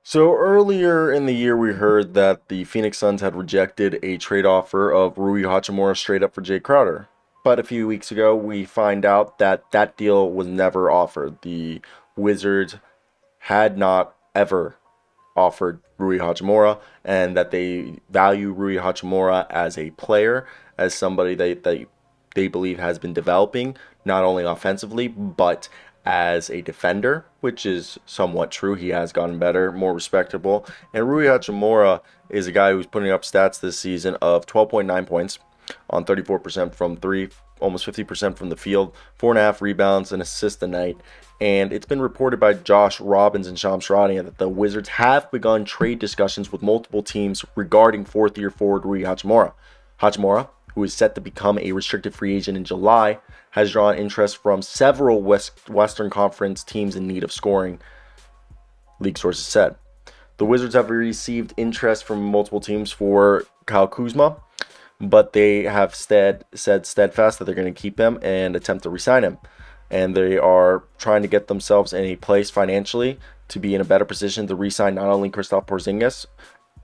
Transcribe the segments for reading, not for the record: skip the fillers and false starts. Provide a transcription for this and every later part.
So earlier in the year, we heard that the Phoenix Suns had rejected a trade offer of Rui Hachimura straight up for Jay Crowder. But a few weeks ago, we find out that that deal was never offered. The Wizards had not ever offered Rui Hachimura, and that they value Rui Hachimura as a player, as somebody they believe has been developing, not only offensively, but as a defender, which is somewhat true. He has gotten better, more respectable. And Rui Hachimura is a guy who's putting up stats this season of 12.9 points on 34% from three, almost 50% from the field, 4.5 rebounds, and assists a night. And it's been reported by Josh Robbins and Shams Charania that the Wizards have begun trade discussions with multiple teams regarding fourth-year forward Rui Hachimura. Hachimura, who is set to become a restricted free agent in July, has drawn interest from several Western Conference teams in need of scoring, league sources said. The Wizards have received interest from multiple teams for Kyle Kuzma, but they have said steadfast that they're going to keep him and attempt to re-sign him. And they are trying to get themselves in a place financially to be in a better position to re-sign not only Kristaps Porzingis,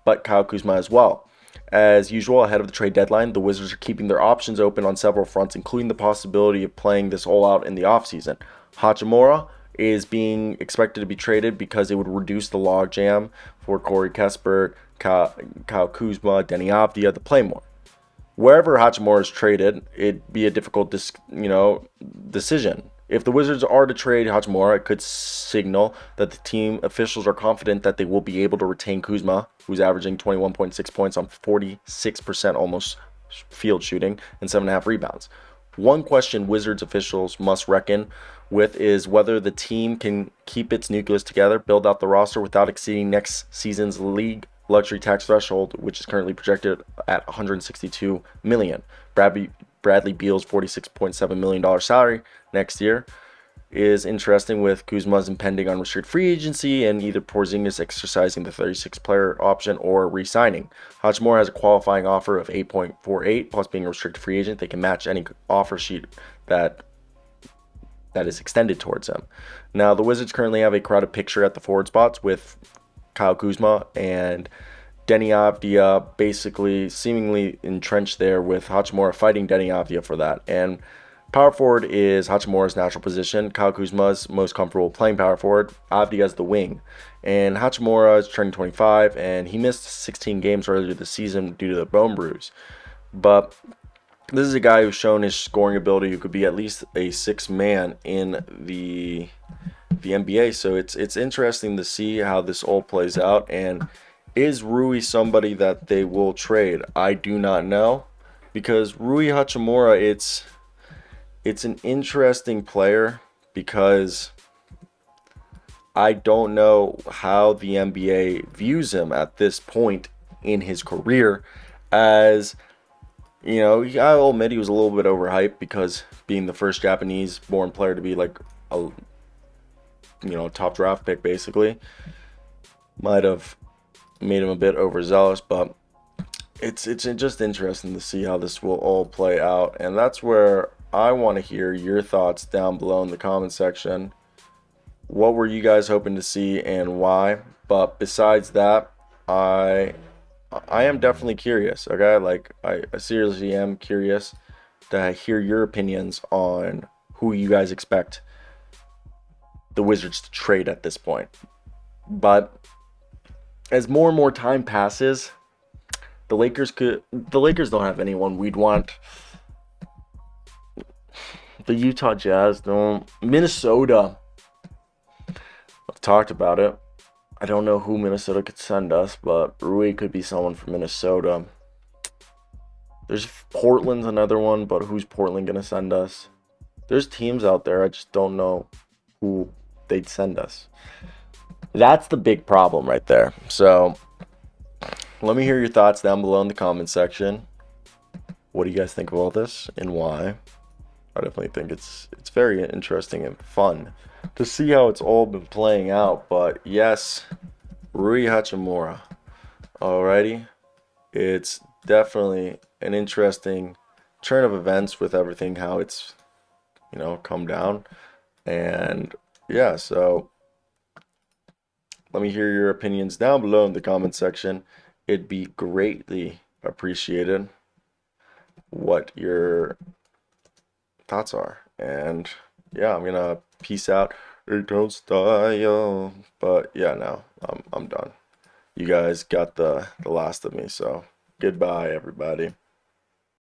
but Kyle Kuzma as well. As usual, ahead of the trade deadline, the Wizards are keeping their options open on several fronts, including the possibility of playing this all out in the offseason. Hachimura is being expected to be traded because it would reduce the logjam for Corey Kispert, Kyle Kuzma, Denny Avdia to play more. Wherever Hachimura is traded, it'd be a difficult decision. If the Wizards are to trade Hachimura, it could signal that the team officials are confident that they will be able to retain Kuzma, who's averaging 21.6 points on 46% almost field shooting and 7.5 rebounds. One question Wizards officials must reckon with is whether the team can keep its nucleus together, build out the roster without exceeding next season's league luxury tax threshold, which is currently projected at $162 million. Bradley Beal's $46.7 million salary next year is interesting, with Kuzma's impending unrestricted free agency and either Porzingis exercising the 36-player option or re-signing. Hachimura has a qualifying offer of 8.48, plus being a restricted free agent, they can match any offer sheet that is extended towards him. Now, the Wizards currently have a crowded picture at the forward spots with Kyle Kuzma and Denny Avdia basically seemingly entrenched there, with Hachimura fighting Denny Avdia for that. And power forward is Hachimura's natural position. Kyle Kuzma's most comfortable playing power forward. Avdia's the wing. And Hachimura is turning 25, and he missed 16 games earlier this season due to the bone bruise. But this is a guy who's shown his scoring ability, who could be at least a sixth man in the NBA. So it's interesting to see how this all plays out. And is Rui somebody that they will trade? I do not know, because Rui Hachimura, it's an interesting player, because I don't know how the NBA views him at this point in his career. As you know, I'll admit he was a little bit overhyped, because being the first Japanese-born player to be like a top draft pick basically might have made him a bit overzealous. But it's just interesting to see how this will all play out, and that's where I want to hear your thoughts down below in the comment section. What were you guys hoping to see and why? But besides that, I am definitely curious. Okay, like I seriously am curious to hear your opinions on who you guys expect the Wizards to trade at this point. But as more and more time passes, the Lakers don't have anyone we'd want. The Utah Jazz don't. Minnesota, I've talked about it. I don't know who Minnesota could send us, but Rui could be someone from Minnesota. There's Portland's another one, but who's Portland gonna send us? There's teams out there, I just don't know who they'd send us. That's the big problem right there. So let me hear your thoughts down below in the comment section. What do you guys think of all this and why? I definitely think it's very interesting and fun to see how it's all been playing out. But yes, Rui Hachimura. Alrighty. It's definitely an interesting turn of events with everything, how it's, come down. And yeah, so Let me hear your opinions down below in the comment section. It'd be greatly appreciated what your thoughts are. And yeah, I'm gonna peace out. It style. But yeah, no, I'm done. You guys got the last of me, so goodbye, everybody.